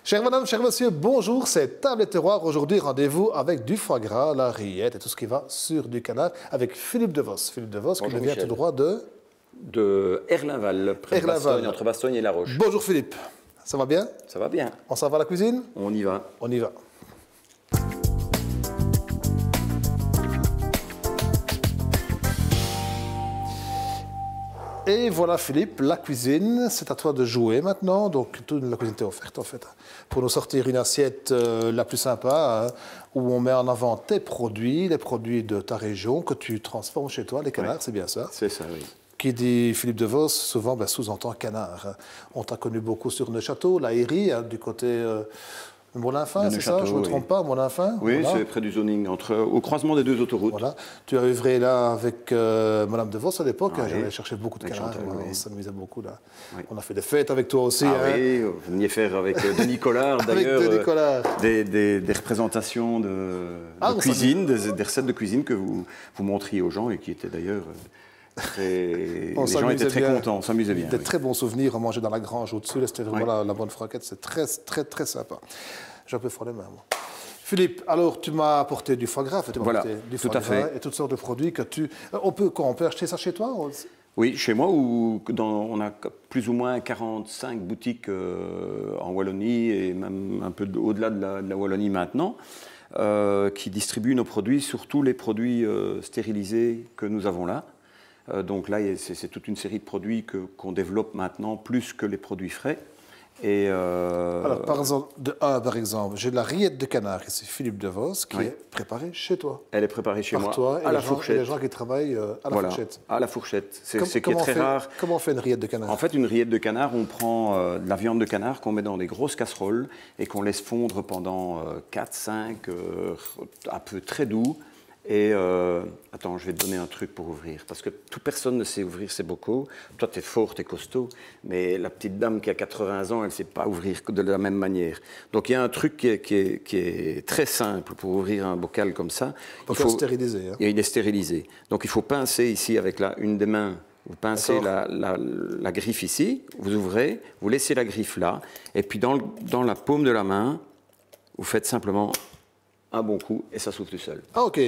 Chère madame, cher monsieur, bonjour, c'est Table et Terroir. Aujourd'hui, rendez-vous avec du foie gras, la rillette et tout ce qui va sur du canard avec Philippe Devos. Philippe Devos qui nous vient tout droit de Erlinval, près de Bastogne, entre Bastogne et La Roche. Bonjour Philippe, ça va bien? Ça va bien. On s'en va à la cuisine? On y va. On y va. Et voilà Philippe, la cuisine, c'est à toi de jouer maintenant. Donc toute la cuisine t'est offerte en fait. Pour nous sortir une assiette la plus sympa, où on met en avant tes produits, les produits de ta région, que tu transformes chez toi, les canards, c'est bien ça? C'est ça, oui. Qui dit Philippe Devos, souvent sous-entend canard. On t'a connu beaucoup sur Neuchâtel, la Héry, du côté Molinfin, c'est ça? Je ne me trompe pas, Molinfin? Oui, voilà. C'est près du zoning, au croisement des deux autoroutes. Voilà. Tu as œuvré là avec Madame Devos à l'époque. Ah, j'allais chercher beaucoup de canards. Oui. On s'amusait beaucoup là. Oui. On a fait des fêtes avec toi aussi. Ah oui, vous veniez faire avec Denis Collard d'ailleurs des représentations de cuisine, des recettes de cuisine que vous montriez aux gens et qui étaient d'ailleurs... les gens étaient très contents, on s'amusait bien. Des très bons souvenirs, on mangeait dans la grange au-dessus, c'était vraiment la bonne franquette, c'est très sympa. J'ai un peu froid les mains, moi. Philippe, alors tu m'as apporté du foie gras, et toutes sortes de produits que tu... On peut acheter ça chez toi? Oui, chez moi, on a plus ou moins 45 boutiques en Wallonie et même un peu au-delà de la Wallonie maintenant, qui distribuent nos produits, surtout les produits stérilisés que nous avons là. Donc là, c'est toute une série de produits qu'on développe maintenant, plus que les produits frais. Et alors, par exemple, j'ai de la rillette de canard ici, Philippe Devos, qui est préparée chez toi. Elle est préparée chez moi, toi, à la fourchette. Et les gens qui travaillent à la fourchette. À la fourchette. C'est qui est très rare. Comment on fait une rillette de canard? En fait, une rillette de canard, on prend de la viande de canard qu'on met dans des grosses casseroles et qu'on laisse fondre pendant 4-5 heures, un peu très doux. Et attends, je vais te donner un truc pour ouvrir, parce que toute personne ne sait ouvrir ses bocaux. Toi, tu es fort, tu es costaud, mais la petite dame qui a 80 ans, elle ne sait pas ouvrir de la même manière. Donc, il y a un truc qui est très simple pour ouvrir un bocal comme ça. Il faut stériliser. Hein. Et il est stérilisé. Donc, il faut pincer ici avec une des mains. Vous pincez la griffe ici, vous ouvrez, vous laissez la griffe là, et puis dans la paume de la main, vous faites simplement un bon coup et ça s'ouvre tout seul. Ah, ok.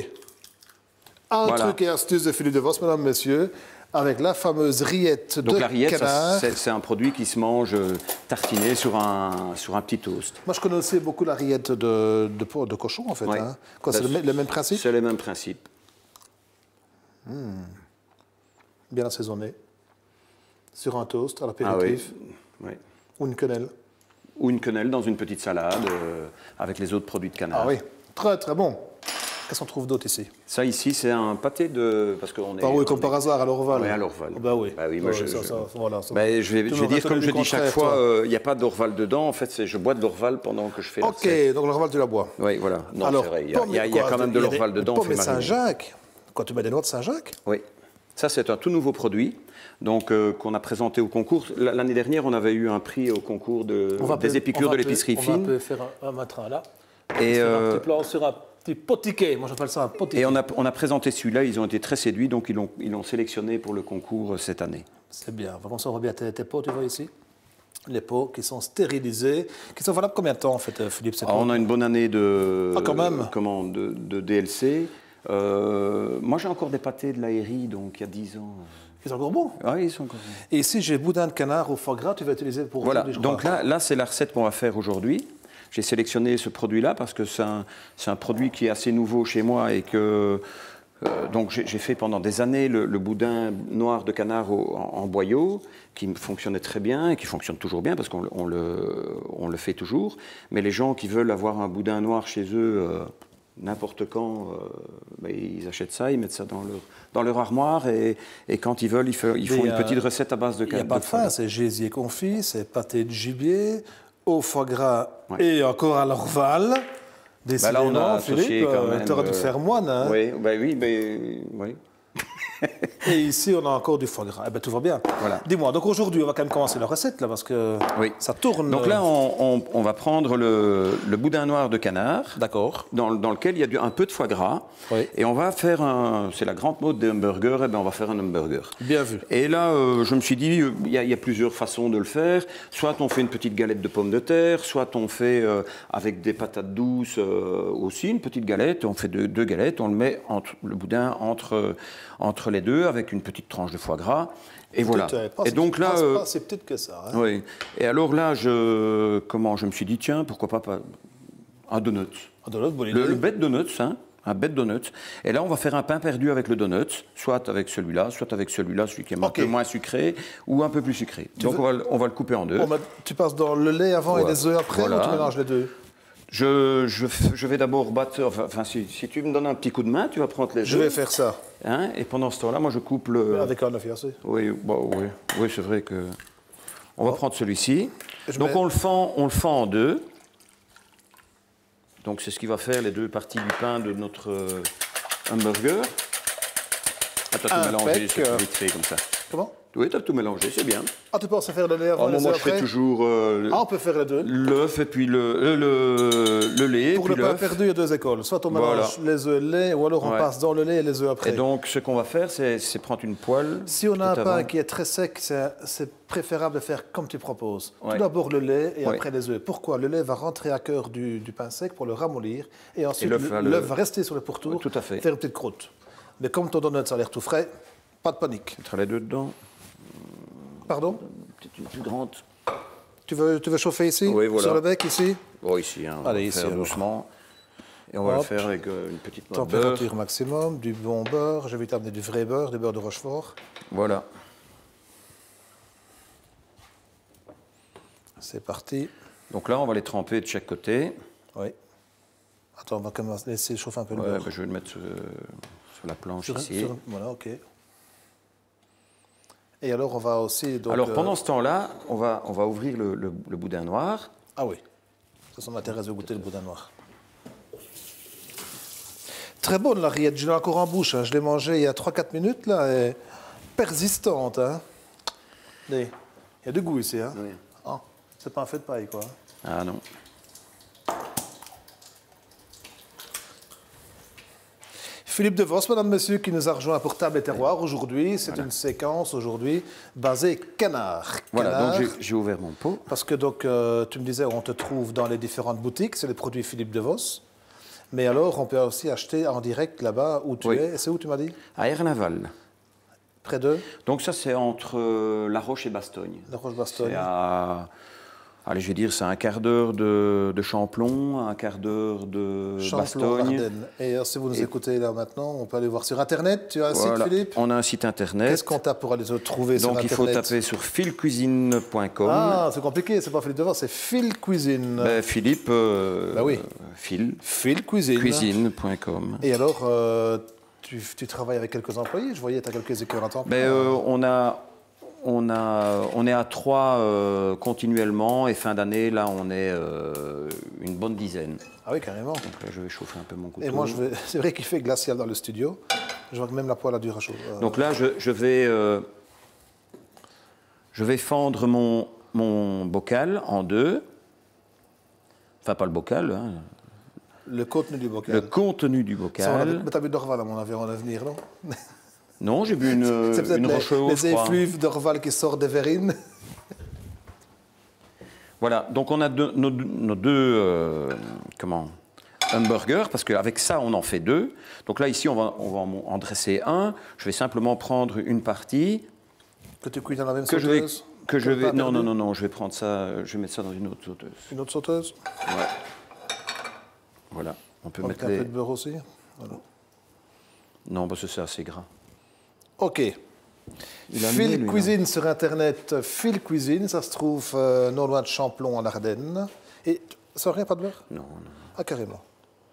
Truc et astuce de Philippe Devos, mesdames, messieurs, avec la fameuse rillette de canard. Donc la rillette, c'est un produit qui se mange tartiné sur un petit toast. Moi, je connais aussi beaucoup la rillette de cochon, en fait. Oui. Hein. C'est le même principe? C'est le même principe. Bien assaisonné. Sur un toast, à l'apéritif. Ah, oui. Ou une quenelle. Ou une quenelle dans une petite salade avec les autres produits de canard. Ah oui, très très bon. Qu'est-ce qu'on trouve d'autre ici? Ça ici, c'est un pâté de... Parce qu'on est... oui, comme par hasard, à l'Orval. Oui, à l'Orval. Oui. Moi, je vais dire comme je dis chaque fois, il n'y a pas d'Orval dedans. En fait, je bois de l'Orval pendant que je fais la recette. Ok, donc l'Orval, tu la bois. Oui, voilà. Non, c'est vrai. Il y a quand même de l'Orval dedans. Pommes et Saint-Jacques. Quand tu mets des noix de Saint-Jacques? Oui. Ça, c'est un tout nouveau produit. Donc, qu'on a présenté au concours. L'année dernière, on avait eu un prix au concours des épicures de l'épicerie fine. On va faire un matrin là. Et un petit plan sur un petit potiquet. Moi, j'appelle ça un potiquet. Et on a présenté celui-là. Ils ont été très séduits. Donc, ils l'ont sélectionné pour le concours cette année. C'est bien. Comme ça, on voit bien tes pots, tu vois ici. Les pots qui sont stérilisés. Qui sont valables combien de temps, en fait, Philippe? On a une bonne année de DLC. Moi, j'ai encore des pâtés de la Héry, donc il y a 10 ans. Ils sont encore bons? Oui, ils sont encore bons. Et ici, j'ai boudin de canard au foie gras, tu vas utiliser pour... Voilà, donc là c'est la recette qu'on va faire aujourd'hui. J'ai sélectionné ce produit-là parce que c'est un produit qui est assez nouveau chez moi et que... donc j'ai fait pendant des années le boudin noir de canard en boyau, qui fonctionnait très bien et qui fonctionne toujours bien parce qu'on le fait toujours. Mais les gens qui veulent avoir un boudin noir chez eux... n'importe quand, ils achètent ça, ils mettent ça dans leur armoire et quand ils veulent, ils font une petite recette à base de canard. Il n'y a pas de fin, c'est gésier confit, c'est pâté de gibier, au foie gras et encore à l'Orval. Là, on a associé Philippe, quand même... tu aurais dû faire moine. Hein. Oui. Et ici, on a encore du foie gras. Eh ben, tout va bien. Voilà. Dis-moi, donc aujourd'hui, on va quand même commencer la recette, là, parce que Oui. ça tourne. Donc là, on va prendre le boudin noir de canard, D'accord. dans lequel il y a un peu de foie gras. Oui. Et on va faire c'est la grande mode des hamburgers, et bien on va faire un hamburger. Bien vu. Et là, je me suis dit, il y a plusieurs façons de le faire. Soit on fait une petite galette de pommes de terre, soit on fait avec des patates douces aussi, une petite galette. On fait deux galettes, on le met le boudin entre les deux avec une petite tranche de foie gras. Et voilà. Et donc là, c'est peut-être que ça. Hein. Oui. Et alors là, je me suis dit, tiens, pourquoi pas un donut. Un donut, bonne Le idée. bête donut, hein, un bête donut. Et là, on va faire un pain perdu avec le donut, soit avec celui-là, celui qui est un peu moins sucré ou un peu plus sucré. Donc on va le couper en deux. Tu passes dans le lait avant et les œufs après, ou tu mélanges les deux? Je vais d'abord battre, enfin si tu me donnes un petit coup de main, tu vas prendre les œufs. Je vais faire ça. Hein, et pendant ce temps-là, moi je coupe le... Avec un œuf, assez. Oui, c'est vrai que... On va prendre celui-ci. Donc on le fend en deux. Donc c'est ce qui va faire les deux parties du pain de notre hamburger. Ah, tu as tout mélangé, c'est vite fait comme ça. Comment? Oui, tu as tout mélangé, c'est bien. Ah, tu penses à faire le lait avant, les moi, œufs je fais après? toujours on peut faire les deux. l'œuf et puis le lait. Pour et puis le pain perdu, il y a deux écoles. Soit on mélange les œufs et le lait, ou alors on passe dans le lait et les œufs après. Et donc, ce qu'on va faire, c'est prendre une poêle. Si on a un pain qui est très sec, c'est préférable de faire comme tu proposes. Tout d'abord le lait et après les œufs. Pourquoi? Le lait va rentrer à cœur du pain sec pour le ramollir. Et ensuite, l'œuf va rester sur le pourtour, tout à fait. faire une petite croûte. Mais comme ton donut, ça a l'air tout frais, pas de panique. Mettre les deux dedans. Pardon? Une plus grande. Tu veux chauffer ici? Oui, voilà. Sur le bec, ici? Oui, ici. Hein, allez, on va ici, faire doucement. Et on va le faire avec une petite noix de beurre. Température maximum, du bon beurre. Je vais t'amener du vrai beurre, du beurre de Rochefort. Voilà. C'est parti. Donc là, on va les tremper de chaque côté. Oui. Attends, on va quand même laisser chauffer un peu le beurre. Je vais le mettre sur la planche ici. Voilà, ok. Et alors, on va aussi... Donc, alors, pendant ce temps-là, on va ouvrir le boudin noir. Ah oui. Ça m'intéresse de goûter le boudin noir. Très bonne, la rillette. Je l'ai encore en bouche. Hein. Je l'ai mangée il y a 3-4 minutes, là. Et persistante, hein. Il y a du goût ici, hein. Oui. Ah, c'est pas un feu de paille, quoi. Ah non. Philippe Devos, madame, monsieur, qui nous a rejoint pour Table et Terroir aujourd'hui. C'est une séquence aujourd'hui basée canard. Voilà, donc j'ai ouvert mon pot. Parce que donc, tu me disais, on te trouve dans les différentes boutiques, c'est les produits Philippe Devos. Mais alors, on peut aussi acheter en direct là-bas où tu es. Et c'est où tu m'as dit? À Ernaval. Près de? Donc ça, c'est entre La Roche et Bastogne. La Roche-Bastogne. C'est à... Allez, je vais dire, c'est un quart d'heure de Champlon, un quart d'heure de Bastogne. Et si vous nous écoutez là maintenant, on peut aller voir sur Internet. Tu as un site, Philippe? On a un site Internet. Qu'est-ce qu'on tape pour aller te trouver sur Internet? Donc, il faut taper sur philcuisine.com. Ah, c'est compliqué, c'est pas Philippe Devos, c'est Phil Cuisine. Ben, Philippe... oui. Phil Cuisine. Cuisine.com. Et alors, tu travailles avec quelques employés? Je voyais, tu as quelques écœurs à temps plein. On est à 3 continuellement et fin d'année, là, on est une bonne dizaine. Ah oui, carrément. Donc là, je vais chauffer un peu mon couteau. Et moi, c'est vrai qu'il fait glacial dans le studio. Je vois que même la poêle a dû chauffer. Donc là, je vais fendre mon bocal en deux. Enfin, pas le bocal. Hein. Le contenu du bocal. Le contenu du bocal. Mais tu as bu d'Orval, à mon avis, en avenir, non? Non, j'ai bu une Rocheau, les effluves d'Orval qui sortent des verrines. Voilà, donc on a nos deux hamburgers, parce qu'avec ça, on en fait 2. Donc là, ici, on va en dresser un. Je vais simplement prendre une partie. Que tu cuis dans la même sauteuse? Non, je vais prendre ça, je vais mettre ça dans une autre sauteuse. Une autre sauteuse? Ouais. Voilà, on peut mettre un peu de beurre aussi? Voilà. Non, parce que c'est assez gras. Ok. Phil Cuisine sur Internet, Phil Cuisine, ça se trouve non loin de Champlon en Ardennes. Et ça n'a rien, pas de beurre? Non. Ah, carrément.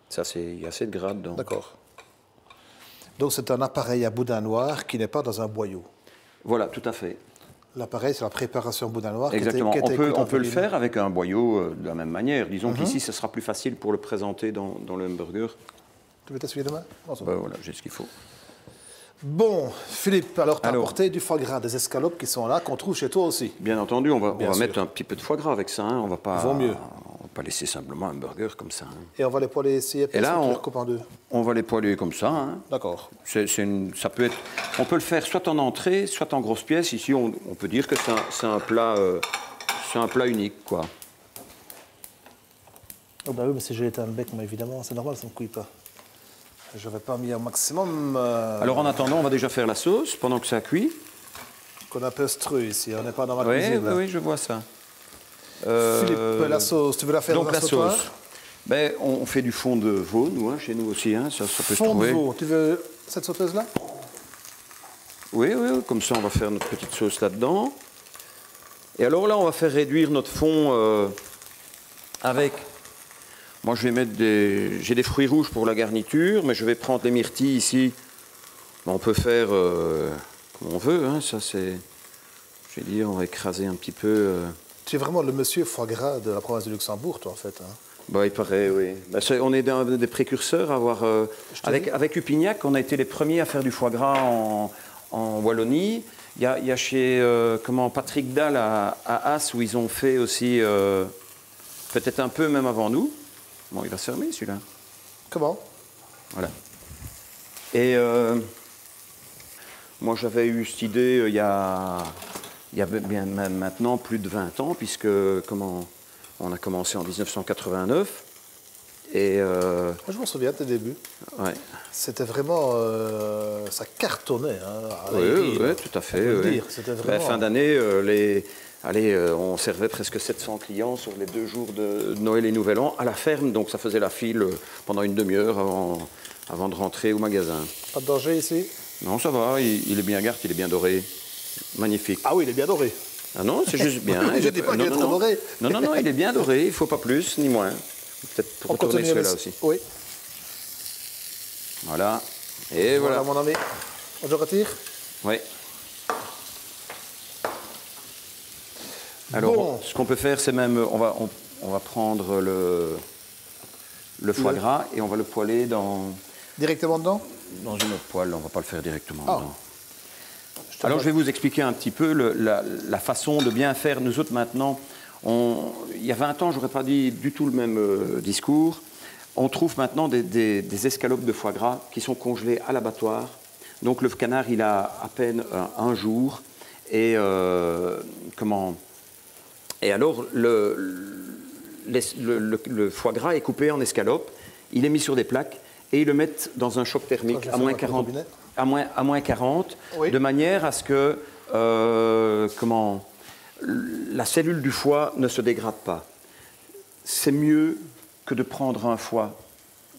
Ça, il y a assez de gras dedans. D'accord. Donc c'est un appareil à boudin noir qui n'est pas dans un boyau. Voilà, tout à fait. L'appareil, c'est la préparation boudin noir. Exactement. On peut le faire avec un boyau de la même manière. Disons qu'ici, ce sera plus facile pour le présenter dans le hamburger. Tu veux t'essuyer les mains? Voilà, j'ai ce qu'il faut. Bon, Philippe, alors tu as apporté du foie gras, des escalopes qui sont là, qu'on trouve chez toi aussi. Bien entendu, on va mettre un petit peu de foie gras avec ça. Hein. On va pas, vaut mieux. On va pas laisser simplement un burger comme ça. Hein. Et on va les poêler ici. Et là, on les coupe en deux. On va les poêler comme ça. Hein. D'accord. Ça peut être. On peut le faire soit en entrée, soit en grosses pièces. Ici, on peut dire que c'est un plat unique, quoi. Oh bah oui, mais si j'ai été un bec, mais évidemment, c'est normal, ça ne me couille pas. Je n'avais pas mis un maximum. Alors en attendant, on va déjà faire la sauce pendant que ça cuit. Qu'on appelle stru ici, on n'est pas dans ma cuisine. Oui, je vois ça. Philippe, la sauce, tu veux la faire donc dans la un sautoir? sauce. Ben, on fait du fond de veau, nous, hein, chez nous aussi. Hein, ça peut se trouver. Fond de veau, tu veux cette sauteuse-là? Oui, comme ça, on va faire notre petite sauce là-dedans. Et alors là, on va faire réduire notre fond avec... Moi, je vais mettre j'ai des fruits rouges pour la garniture, mais je vais prendre les myrtilles ici. On peut faire comme on veut, hein, ça c'est... Je vais dire, on va écraser un petit peu... Tu es vraiment le monsieur foie gras de la province du Luxembourg, toi, en fait. Hein. Bah, il paraît, oui. Bah, on est des précurseurs à avoir... avec Upignac, on a été les premiers à faire du foie gras en Wallonie. Il y a chez Patrick Dalle à As, où ils ont fait aussi, peut-être un peu même avant nous. Bon, il va se fermer celui-là. Comment? Voilà. Et moi, j'avais eu cette idée il y a bien maintenant plus de 20 ans, puisque on a commencé en 1989. Et je m'en souviens de tes débuts. Ouais. C'était vraiment... ça cartonnait. Hein, oui, tout à fait. C'était vraiment... Fin d'année, on servait presque 700 clients sur les 2 jours de Noël et Nouvel An à la ferme, donc ça faisait la file pendant une demi-heure avant de rentrer au magasin. Pas de danger ici? Non, ça va, il est bien garde, il est bien doré. Magnifique. Ah oui, il est bien doré. Ah non, c'est juste bien. Je ne dis pas qu'il est trop doré. Non, il est bien doré, il ne faut pas plus ni moins. Peut-être pour retourner celui-là aussi. Oui. Voilà. Et voilà. Voilà, mon ami. Je retire? Oui. Alors, bon. Ce qu'on peut faire, c'est même... On va prendre le foie gras et on va le poêler dans... Directement dedans? Dans une autre poêle, on ne va pas le faire directement dedans. Alors, je vais vous expliquer un petit peu la façon de bien faire. Nous autres, maintenant, il y a 20 ans, je n'aurais pas dit du tout le même discours. On trouve maintenant des escalopes de foie gras qui sont congelées à l'abattoir. Donc, le canard, il a à peine un jour. Et Et alors, le foie gras est coupé en escalopes. Il est mis sur des plaques et ils le mettent dans un choc thermique à moins 40. À moins 40, oui. De manière à ce que la cellule du foie ne se dégrade pas. C'est mieux que de prendre un foie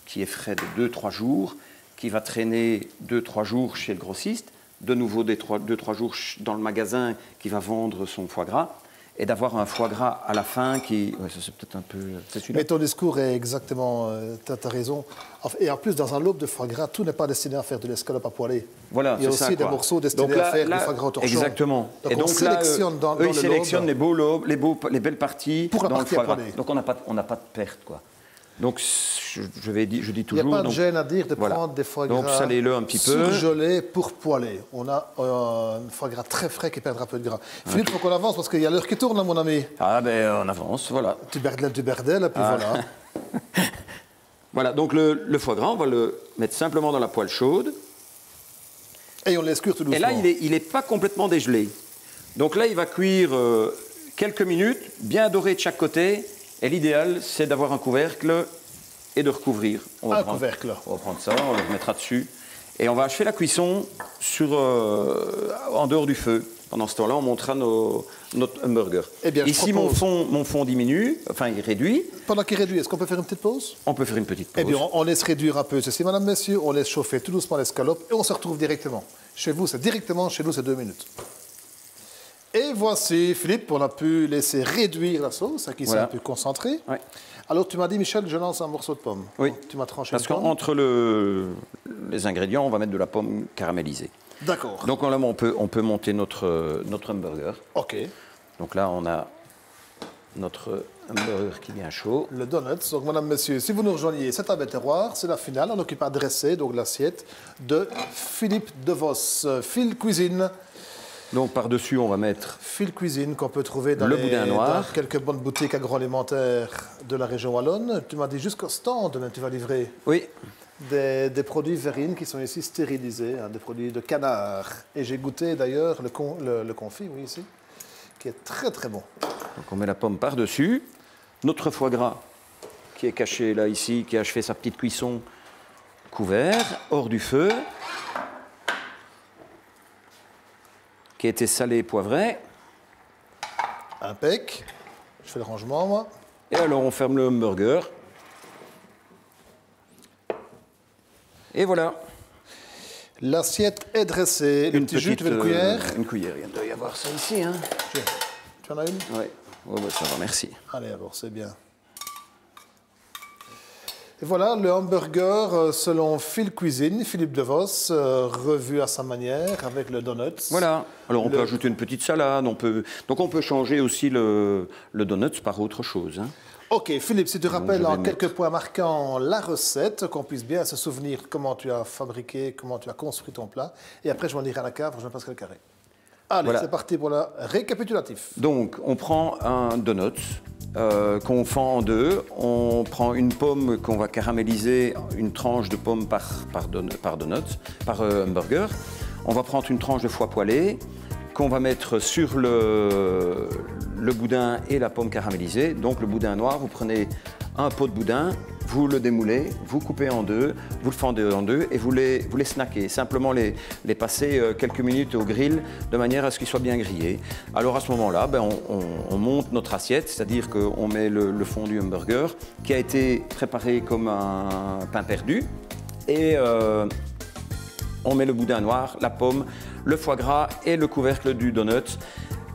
qui est frais de 2-3 jours, qui va traîner 2-3 jours chez le grossiste, de nouveau 2-3 jours dans le magasin qui va vendre son foie gras, et d'avoir un foie gras à la fin qui... Ouais, ça c'est peut-être un peu... Mais ton discours est exactement... tu as raison. Et en plus, dans un lobe de foie gras, tout n'est pas destiné à faire de l'escalope à poêler. Voilà, il y a aussi des morceaux destinés à faire du foie gras au torchon. Exactement. Donc et donc on sélectionne dans le ils sélectionnent les beaux lobes, les belles parties pour dans le foie gras. Donc on n'a pas de perte, quoi. Donc je dis toujours... Il n'y a pas de gêne à dire de prendre des foie gras donc, salez-le un petit peu. surgelés pour poêler. On a un foie gras très frais qui perdra peu de gras. Philippe, il faut qu'on avance parce qu'il y a l'heure qui tourne, là, mon ami. Ah ben on avance, voilà. Du berdel, et puis voilà. Voilà, donc le foie gras, on va le mettre simplement dans la poêle chaude. Et on le laisse cuire tout doucement. Et là, il n'est pas complètement dégelé. Donc là, il va cuire quelques minutes, bien doré de chaque côté. Et l'idéal, c'est d'avoir un couvercle et de recouvrir. Couvercle. On va prendre ça, on le remettra dessus. Et on va achever la cuisson en dehors du feu. Pendant ce temps-là, on montera notre hamburger. Eh bien, ici, mon fond diminue, enfin, il réduit. Pendant qu'il réduit, est-ce qu'on peut faire une petite pause? On peut faire une petite pause. Eh bien, on laisse réduire un peu ceci, madame, messieurs. On laisse chauffer tout doucement l'escalope et on se retrouve directement. Chez vous, c'est 2 minutes. Et voici, Philippe, on a pu laisser réduire la sauce, qui s'est un peu concentrée. Ouais. Alors, tu m'as dit, Michel, je lance un morceau de pomme. Oui. Donc, tu m'as tranché parce qu'entre les ingrédients, on va mettre de la pomme caramélisée. D'accord. Donc là, on peut monter notre hamburger. OK. Donc là, on a notre hamburger qui est bien chaud. Le donut. Donc, madame, messieurs, si vous nous rejoignez, c'est un terroir, c'est la finale. On occupe à dresser donc l'assiette de Philippe Devos, Phil Cuisine. Donc par-dessus, on va mettre Phil Cuisine qu'on peut trouver dans, le boudin noir. Dans quelques bonnes boutiques agroalimentaires de la région wallonne. Tu m'as dit jusqu'au stand, tu vas livrer. Oui. Des produits verrines qui sont ici stérilisés, hein, des produits de canard. Et j'ai goûté d'ailleurs le confit, oui, ici, qui est très très bon. Donc on met la pomme par-dessus. Notre foie gras qui est caché là, ici, qui a achevé sa petite cuisson, couvert, hors du feu, qui a été salé et poivré. Impec. Je fais le rangement, moi. Et alors on ferme le hamburger. Et voilà. L'assiette est dressée. Le petit jus, tu veux une cuillère? Une cuillère, il doit y avoir ça ici. Hein. Tu en as une? Oui. Oh, bah, ça va, merci. Allez, alors, c'est bien. Et voilà, le hamburger selon Phil Cuisine, Philippe Devos, revu à sa manière avec le donut. Voilà. Alors, on peut ajouter une petite salade. Donc, on peut changer aussi le donut par autre chose. Hein. Ok, Philippe, si tu rappelles en quelques points marquants la recette, qu'on puisse bien se souvenir comment tu as fabriqué, comment tu as construit ton plat. Et après, je m'en irai à la cave, je Pascal Carré. Allez, voilà. C'est parti pour le récapitulatif. Donc, on prend un donut qu'on fend en deux. On prend une pomme qu'on va caraméliser, une tranche de pomme par hamburger. On va prendre une tranche de foie poêlé qu'on va mettre sur le boudin et la pomme caramélisée. Donc le boudin noir, vous prenez un pot de boudin, vous le démoulez, vous coupez en deux, vous le fendez en deux et vous les snackez. Simplement les passer quelques minutes au grill de manière à ce qu'ils soient bien grillés. Alors à ce moment-là, on monte notre assiette, c'est-à-dire qu'on met le fond du hamburger qui a été préparé comme un pain perdu et on met le boudin noir, la pomme, le foie gras et le couvercle du donut.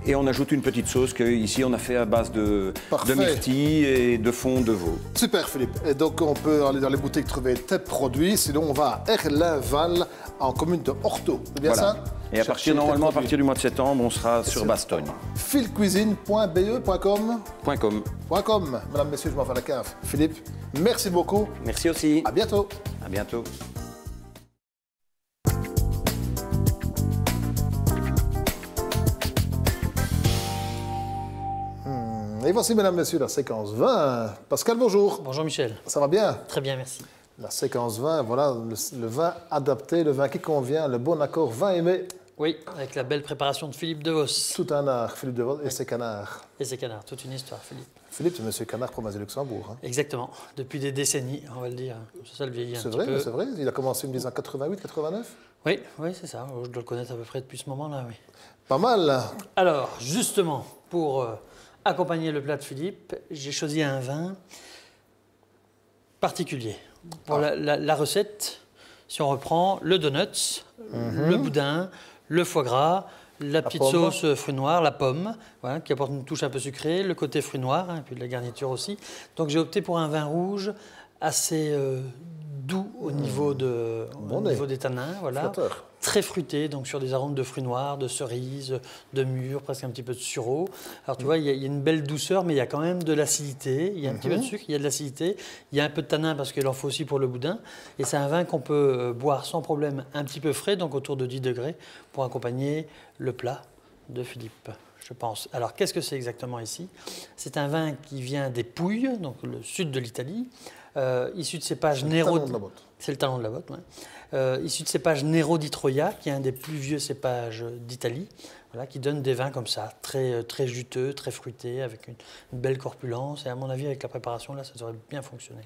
Et on ajoute une petite sauce qu'ici on a fait à base de myrtille et de fond de veau. Super Philippe. Et donc on peut aller dans les boutiques trouver tes produits. Sinon on va à Erlinval en commune de Horto. C'est bien ça? Et à partir du mois de septembre, on sera sur Bastogne. philcuisine.be.com .com. Mesdames, messieurs, je m'en vais à la cave. Philippe, merci beaucoup. Merci aussi. À bientôt. À bientôt. Et voici, mesdames, messieurs, la séquence 20. Pascal, bonjour. Bonjour Michel. Ça va bien? Très bien, merci. La séquence 20, voilà, le vin adapté, le vin qui convient, le bon accord vin aimé. Oui, avec la belle préparation de Philippe Devos. Tout un art, Philippe Devos et ses canards. Et ses canards, toute une histoire, Philippe. Philippe, c'est monsieur Canard pour Luxembourg. Hein. Exactement, depuis des décennies, on va le dire. C'est ça le vieillit un petit peu. C'est vrai, il a commencé, me disant, en 88, 89? Oui, c'est ça, je dois le connaître à peu près depuis ce moment-là, oui. Pas mal. Alors, justement, pour accompagner le plat de Philippe, j'ai choisi un vin particulier. Pour la recette, si on reprend le donut, le boudin, le foie gras, la petite sauce fruits noirs, la pomme, voilà, qui apporte une touche un peu sucrée, le côté fruits noirs, et puis de la garniture aussi. Donc j'ai opté pour un vin rouge assez doux au niveau des tanins, voilà. Flatteur. Très fruité, donc sur des arômes de fruits noirs, de cerises, de mûres, presque un petit peu de sureau. Alors tu vois, il y a une belle douceur, mais il y a quand même de l'acidité. Il y a un petit peu de sucre, il y a de l'acidité. Il y a un peu de tanin parce qu'il en faut aussi pour le boudin. Et c'est un vin qu'on peut boire sans problème un petit peu frais, donc autour de 10 degrés, pour accompagner le plat de Philippe, je pense. Alors qu'est-ce que c'est exactement ici? C'est un vin qui vient des Pouilles, donc le sud de l'Italie, issu de cépages Nero. C'est le talon de la botte, ouais. Issu de cépage Nero di Troia, qui est un des plus vieux cépages d'Italie, voilà, qui donne des vins comme ça, très, très juteux, très fruités, avec une belle corpulence. Et à mon avis, avec la préparation, là, ça devrait bien fonctionner.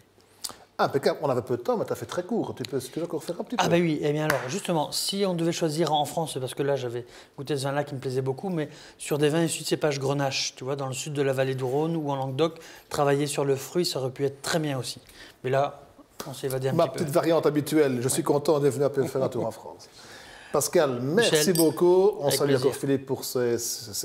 Impeccable. On avait peu de temps, mais tu as fait très court. Tu peux encore faire un petit peu? Ah ben oui, eh bien alors, justement, si on devait choisir en France, parce que là, j'avais goûté ce vin-là qui me plaisait beaucoup, mais sur des vins issus de cépage Grenache, tu vois, dans le sud de la vallée du Rhône ou en Languedoc, travailler sur le fruit, ça aurait pu être très bien aussi. Mais là, on s'est évadé un petit peu. Ma petite variante habituelle. Je suis content d'être venu faire un tour en France. Pascal, merci beaucoup. On salue encore Philippe pour ses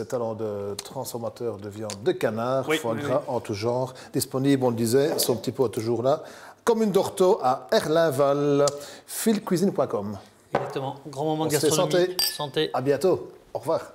talents de transformateur de viande de canard, foie gras en tout genre. Disponible, on le disait, son petit pot est toujours là. Commune d'Orto à Erlinval, philcuisine.com. Exactement. Grand moment de gastronomie. Santé. À bientôt. Au revoir.